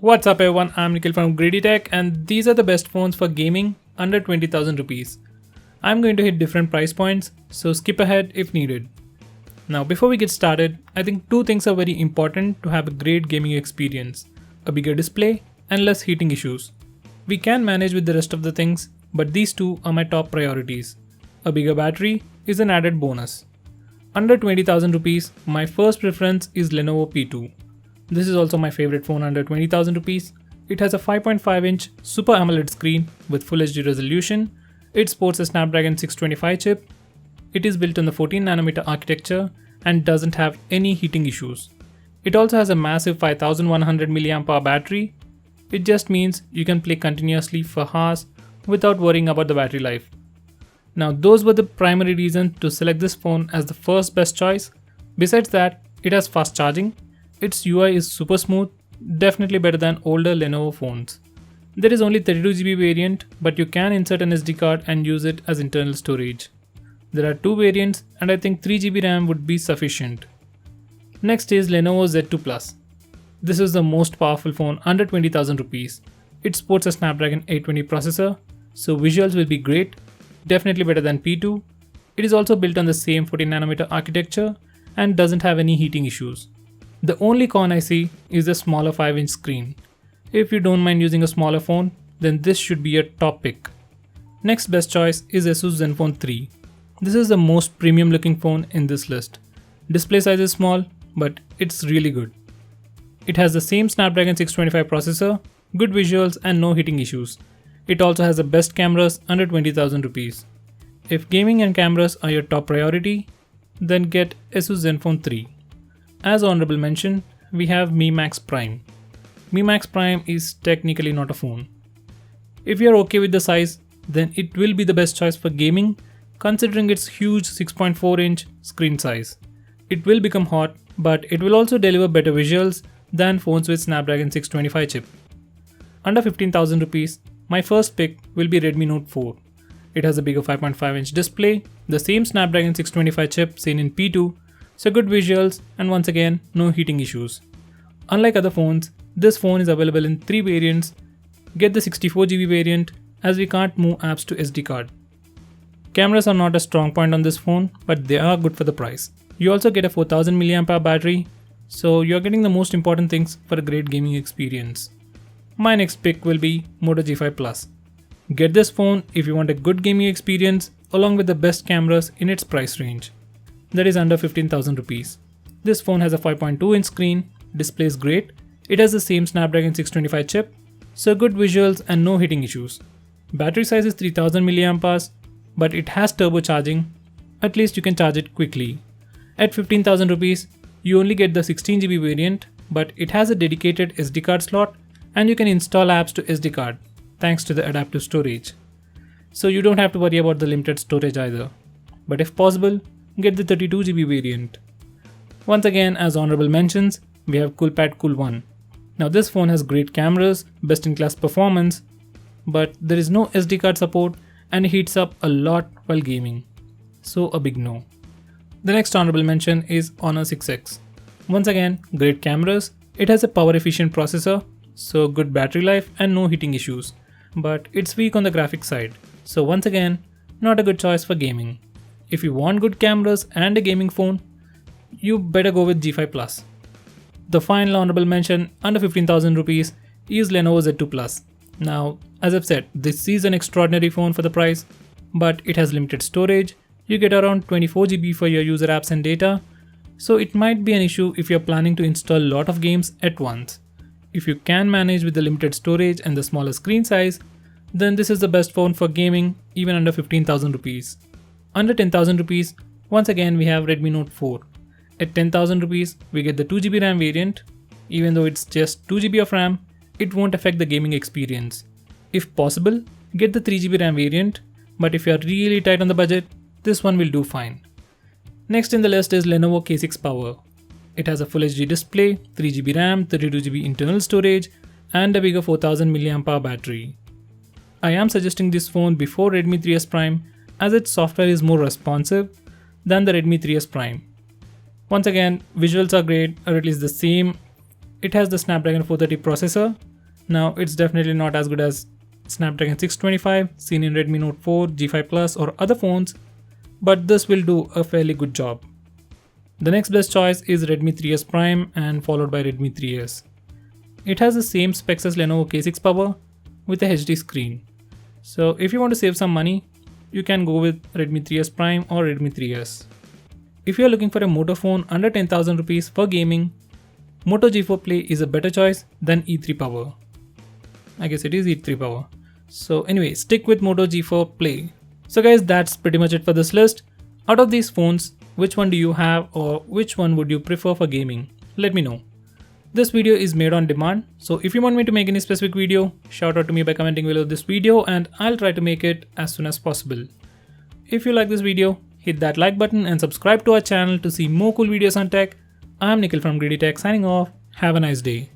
What's up everyone, I'm Nikhil from Greedy Tech and these are the best phones for gaming under 20,000 rupees. I'm going to hit different price points, so skip ahead if needed. Now before we get started, I think two things are very important to have a great gaming experience. A bigger display and less heating issues. We can manage with the rest of the things, but these two are my top priorities. A bigger battery is an added bonus. Under 20,000 rupees, my first preference is Lenovo P2. This is also my favorite phone under 20,000 rupees. It has a 5.5-inch Super AMOLED screen with Full HD resolution. It sports a Snapdragon 625 chip. It is built on the 14nm architecture and doesn't have any heating issues. It also has a massive 5100 mAh battery. It just means you can play continuously for hours without worrying about the battery life. Now those were the primary reasons to select this phone as the first best choice. Besides that, it has fast charging. Its UI is super smooth, definitely better than older Lenovo phones. There is only 32GB variant, but you can insert an SD card and use it as internal storage. There are two variants and I think 3GB RAM would be sufficient. Next is Lenovo Z2 Plus. This is the most powerful phone under 20,000 rupees. It sports a Snapdragon 820 processor, so visuals will be great, definitely better than P2. It is also built on the same 14nm architecture and doesn't have any heating issues. The only con I see is the smaller 5-inch screen. If you don't mind using a smaller phone, then this should be a top pick. Next best choice is Asus Zenfone 3. This is the most premium looking phone in this list. Display size is small, but it's really good. It has the same Snapdragon 625 processor, good visuals and no heating issues. It also has the best cameras under 20,000 rupees. If gaming and cameras are your top priority, then get Asus Zenfone 3. As honorable mention, we have Mi Max Prime. Mi Max Prime is technically not a phone. If you're okay with the size, then it will be the best choice for gaming considering its huge 6.4-inch screen size. It will become hot, but it will also deliver better visuals than phones with Snapdragon 625 chip. Under 15,000 rupees, my first pick will be Redmi Note 4. It has a bigger 5.5-inch display, the same Snapdragon 625 chip seen in P2, so good visuals and once again no heating issues. Unlike other phones, this phone is available in 3 variants. Get the 64GB variant as we can't move apps to SD card. Cameras are not a strong point on this phone, but they are good for the price. You also get a 4000 mAh battery, so you're getting the most important things for a great gaming experience. My next pick will be Moto G5 Plus. Get this phone if you want a good gaming experience along with the best cameras in its price range. That is under 15,000 rupees. This phone has a 5.2-inch screen, display is great, it has the same Snapdragon 625 chip, so good visuals and no heating issues. Battery size is 3000 mAh, but it has turbo charging, at least you can charge it quickly. At 15,000 rupees, you only get the 16GB variant, but it has a dedicated SD card slot and you can install apps to SD card, thanks to the adaptive storage. So you don't have to worry about the limited storage either. But if possible, get the 32GB variant. Once again, as honorable mentions, we have Coolpad Cool 1. Now this phone has great cameras, best in class performance, but there is no SD card support and it heats up a lot while gaming. So a big no. The next honorable mention is Honor 6X. Once again, great cameras, it has a power efficient processor, so good battery life and no heating issues, but it's weak on the graphics side. So once again, not a good choice for gaming. If you want good cameras and a gaming phone, you better go with G5 Plus. The final honorable mention under 15,000 rupees is Lenovo Z2 Plus. Now, as I've said, this is an extraordinary phone for the price, but it has limited storage. You get around 24GB for your user apps and data, so it might be an issue if you're planning to install a lot of games at once. If you can manage with the limited storage and the smaller screen size, then this is the best phone for gaming even under 15,000 rupees. Under 10,000 rupees, once again we have Redmi Note 4. At 10,000 rupees, we get the 2GB RAM variant. Even though it's just 2GB of RAM, it won't affect the gaming experience. If possible, get the 3GB RAM variant, but if you're really tight on the budget, this one will do fine. Next in the list is Lenovo K6 Power. It has a Full HD display, 3GB RAM, 32GB internal storage, and a bigger 4000 mAh battery. I am suggesting this phone before Redmi 3S Prime as its software is more responsive than the Redmi 3S Prime. Once again, visuals are great, or at least the same. It has the Snapdragon 430 processor, Now it's definitely not as good as Snapdragon 625 seen in Redmi Note 4, G5 Plus or other phones, but this will do a fairly good job. The next best choice is Redmi 3S Prime and followed by Redmi 3S. It has the same specs as Lenovo K6 Power with a HD screen. So if you want to save some money, you can go with Redmi 3S Prime or Redmi 3S. If you are looking for a Moto phone under 10,000 rupees for gaming, Moto G4 Play is a better choice than E3 Power. I guess it is E3 Power. So anyway, stick with Moto G4 Play. So guys, that's pretty much it for this list. Out of these phones, which one do you have or which one would you prefer for gaming? Let me know. This video is made on demand, so if you want me to make any specific video, shout out to me by commenting below this video and I'll try to make it as soon as possible. If you like this video, hit that like button and subscribe to our channel to see more cool videos on tech. I'm Nikhil from Greedy Tech signing off. Have a nice day.